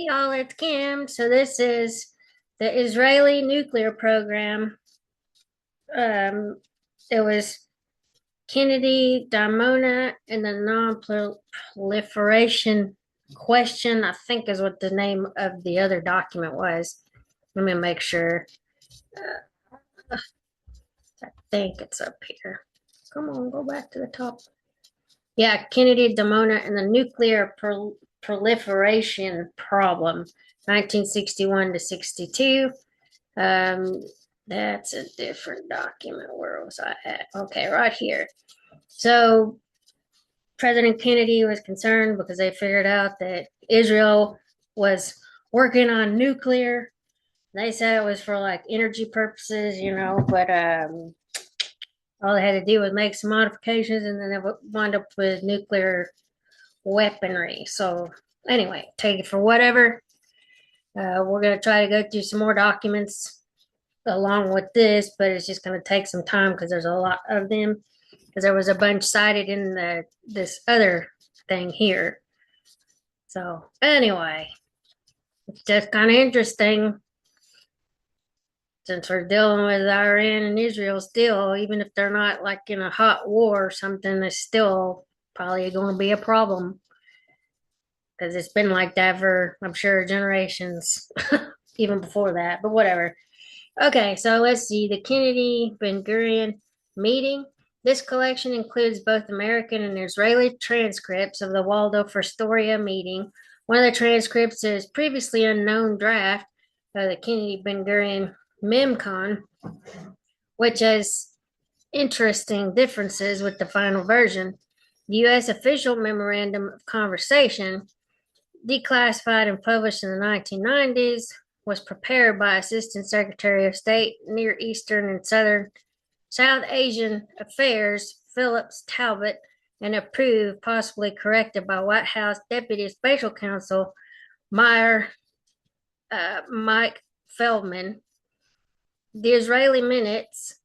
Hey y'all, it's Kim. So this is the Israeli nuclear program. Um, it was Kennedy, Dimona, and the non-proliferation question, I think is what the name of the other document was. Let me make sure. I think it's up here. Come on, go back to the top. Yeah, Kennedy, Dimona, and the nuclear proliferation problem, 1961 to 62. Um, that's a different document. Where was I at? Okay, right here. So President Kennedy was concerned because they figured out that Israel was working on nuclear. They said it was for like energy purposes, but all they had to do was make some modifications and then they would wind up with nuclear weaponry. So anyway, take it for whatever. We're going to try to go through some more documents along with this, but it's just going to take some time because there's a lot of them. Because there was a bunch cited in this other thing here. So anyway, it's just kind of interesting since we're dealing with Iran and Israel still, even if they're not like in a hot war or something, it's still probably going to be a problem because it's been like that for, I'm sure, generations, even before that, but whatever. Okay, so let's see. The Kennedy ben-gurion meeting. This collection includes both American and Israeli transcripts of the Waldorf Astoria meeting. One of the transcripts is previously unknown draft of the Kennedy ben-gurion memcon, which has interesting differences with the final version. The U.S. official memorandum of conversation, declassified and published in the 1990s, was prepared by Assistant Secretary of State, Near Eastern and South Asian Affairs Phillips Talbot and approved, possibly corrected by White House Deputy Special Counsel Mike Feldman. The Israeli minutes,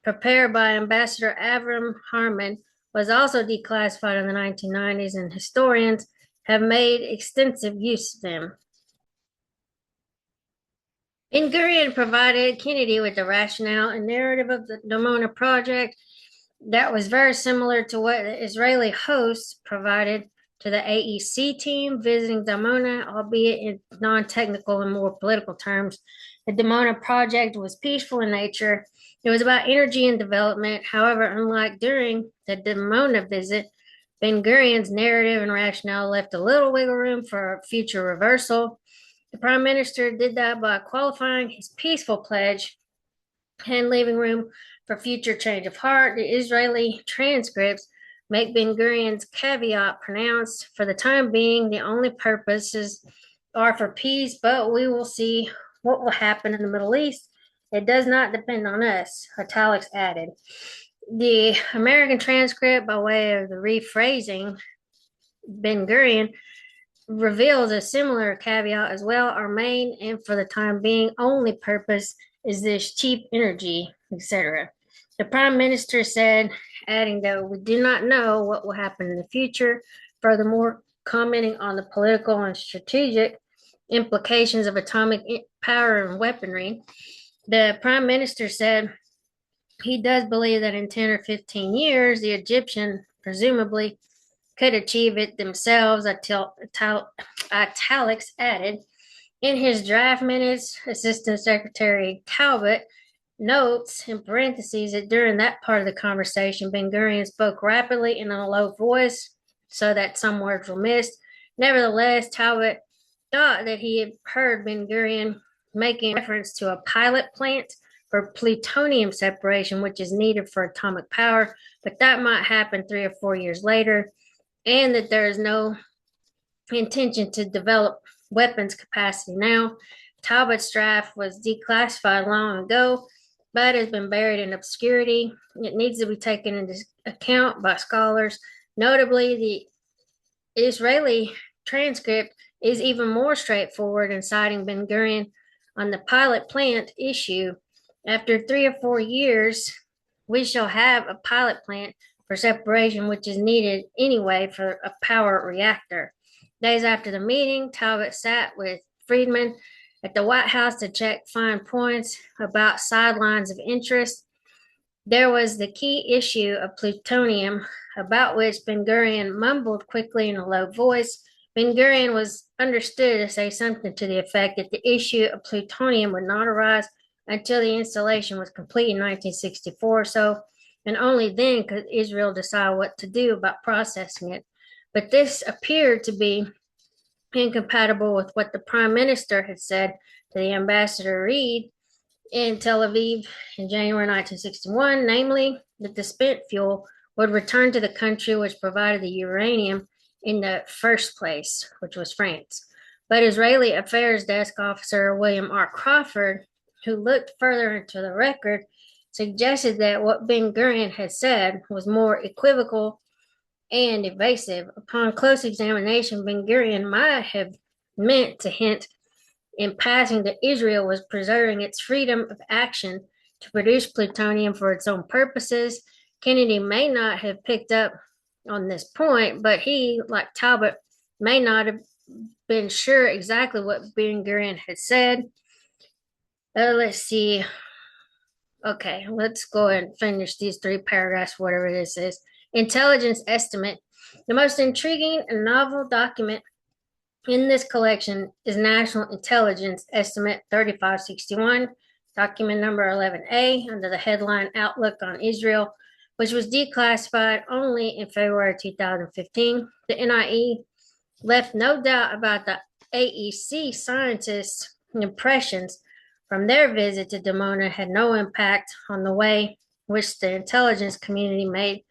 prepared by Ambassador Avram Harman, was also declassified in the 1990s, and historians have made extensive use of them. Ben-Gurion provided Kennedy with the rationale and narrative of the Dimona project that was very similar to what the Israeli hosts provided to the AEC team visiting Dimona, albeit in non-technical and more political terms. The Dimona project was peaceful in nature. It was about energy and development. However, unlike during the Dimona visit, Ben-Gurion's narrative and rationale left a little wiggle room for future reversal. The Prime Minister did that by qualifying his peaceful pledge and leaving room for future change of heart. The Israeli transcripts make Ben-Gurion's caveat pronounced. For the time being, the only purposes are for peace, but we will see what will happen in the Middle East. It does not depend on us, italics added. The American transcript, by way of the rephrasing, Ben-Gurion reveals a similar caveat as well. Our main and for the time being only purpose is this cheap energy, etc. The Prime Minister said, adding that we do not know what will happen in the future. Furthermore, commenting on the political and strategic implications of atomic power and weaponry, the Prime Minister said he does believe that in 10 or 15 years, the Egyptian presumably could achieve it themselves, italics added. In his draft minutes, Assistant Secretary Talbot notes in parentheses that during that part of the conversation, Ben-Gurion spoke rapidly and in a low voice so that some words were missed. Nevertheless, Talbot thought that he had heard Ben-Gurion making reference to a pilot plant for plutonium separation, which is needed for atomic power, but that might happen 3 or 4 years later, and that there is no intention to develop weapons capacity now. Talbot's draft was declassified long ago, but has been buried in obscurity. It needs to be taken into account by scholars. Notably, the Israeli transcript is even more straightforward in citing Ben-Gurion on the pilot plant issue. After 3 or 4 years, we shall have a pilot plant for separation, which is needed anyway for a power reactor. Days after the meeting, Talbot sat with Friedman at the White House to check fine points about sidelines of interest. There was the key issue of plutonium, about which ben-Gurion mumbled quickly in a low voice. Ben-Gurion was understood to say something to the effect that the issue of plutonium would not arise until the installation was complete in 1964. So, and only then could Israel decide what to do about processing it. But this appeared to be incompatible with what the prime minister had said to the ambassador Reed in Tel Aviv in January 1961, namely that the spent fuel would return to the country which provided the uranium in the first place, which was France. But Israeli Affairs Desk Officer William R. Crawford, who looked further into the record, suggested that what ben-Gurion had said was more equivocal and evasive. Upon close examination, ben-Gurion might have meant to hint in passing that Israel was preserving its freedom of action to produce plutonium for its own purposes. Kennedy may not have picked up on this point, but he, like Talbot, may not have been sure exactly what ben-Gurion had said. Let's see. Okay, let's go ahead and finish these three paragraphs, whatever this is. Intelligence estimate. The most intriguing and novel document in this collection is National Intelligence Estimate 3561, document number 11A, under the headline Outlook on Israel, which was declassified only in February 2015. The NIE left no doubt about the AEC scientists' impressions from their visit to Dimona had no impact on the way which the intelligence community made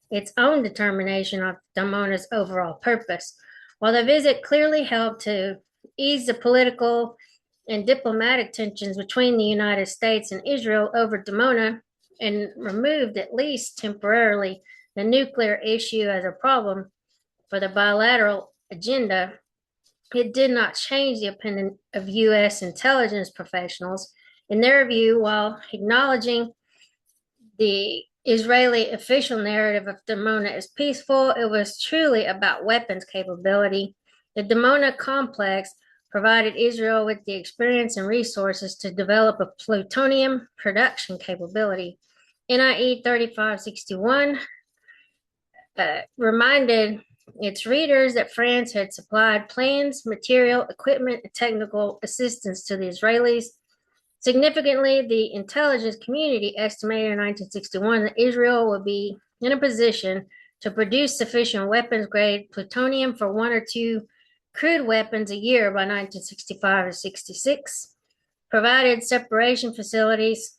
its own determination of Dimona's overall purpose. While the visit clearly helped to ease the political and diplomatic tensions between the United States and Israel over Dimona and removed, at least temporarily, the nuclear issue as a problem for the bilateral agenda, it did not change the opinion of U.S. intelligence professionals. In their view, while acknowledging the Israeli official narrative of Dimona as peaceful, it was truly about weapons capability. The Dimona complex provided Israel with the experience and resources to develop a plutonium production capability. NIE 3561 reminded its readers that France had supplied plans, material, equipment, and technical assistance to the Israelis. Significantly, the intelligence community estimated in 1961 that Israel would be in a position to produce sufficient weapons-grade plutonium for one or two crude weapons a year by 1965 or 66, provided separation facilities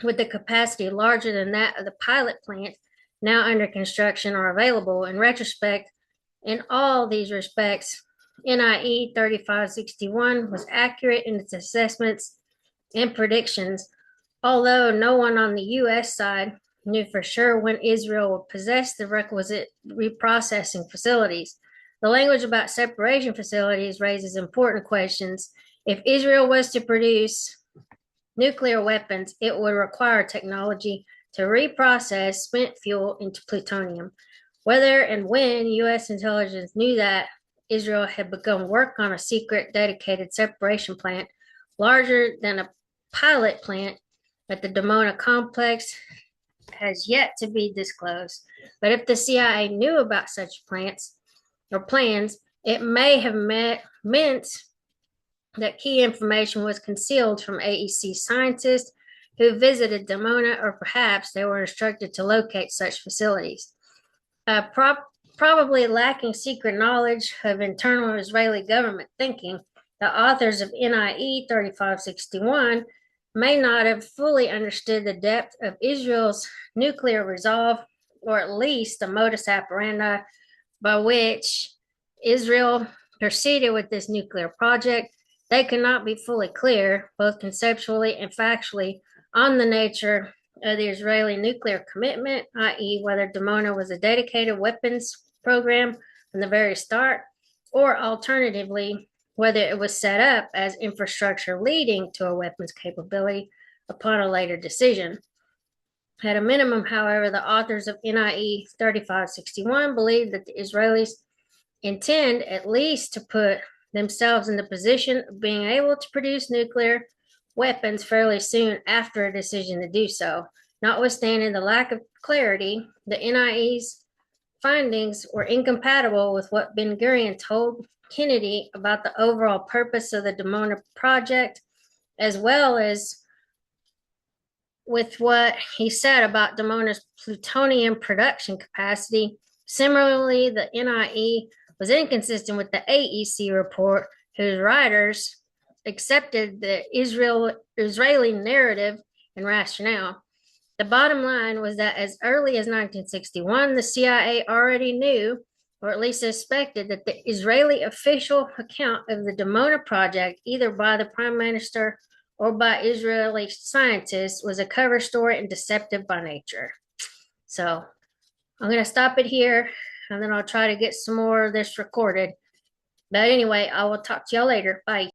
with the capacity larger than that of the pilot plant now under construction are available. In retrospect, in all these respects, NIE 3561 was accurate in its assessments and predictions, although no one on the U.S. side knew for sure when Israel would possess the requisite reprocessing facilities. The language about separation facilities raises important questions. If Israel was to produce nuclear weapons, it would require technology to reprocess spent fuel into plutonium. Whether and when U.S. intelligence knew that Israel had begun work on a secret dedicated separation plant larger than a pilot plant at the Dimona complex has yet to be disclosed. But if the CIA knew about such plants or plans, it may have meant that key information was concealed from AEC scientists who visited Dimona, or perhaps they were instructed to locate such facilities. Probably lacking secret knowledge of internal Israeli government thinking, the authors of NIE 3561 may not have fully understood the depth of Israel's nuclear resolve, or at least the modus operandi by which Israel proceeded with this nuclear project. They could not be fully clear, both conceptually and factually, on the nature of the Israeli nuclear commitment, i.e., whether Dimona was a dedicated weapons program from the very start, or alternatively, whether it was set up as infrastructure leading to a weapons capability upon a later decision. At a minimum, however, the authors of NIE 3561 believed that the Israelis intend at least to put themselves in the position of being able to produce nuclear weapons fairly soon after a decision to do so. Notwithstanding the lack of clarity, the NIE's findings were incompatible with what ben-Gurion told Kennedy about the overall purpose of the Dimona project, as well as with what he said about Dimona's plutonium production capacity. Similarly, the NIE was inconsistent with the AEC report, whose writers accepted the Israeli narrative and rationale. The bottom line was that as early as 1961, the CIA already knew, or at least suspected, that the Israeli official account of the Dimona project, either by the prime minister or by Israeli scientists, was a cover story and deceptive by nature. So I'm going to stop it here, and then I'll try to get some more of this recorded. But anyway, I will talk to y'all later. Bye.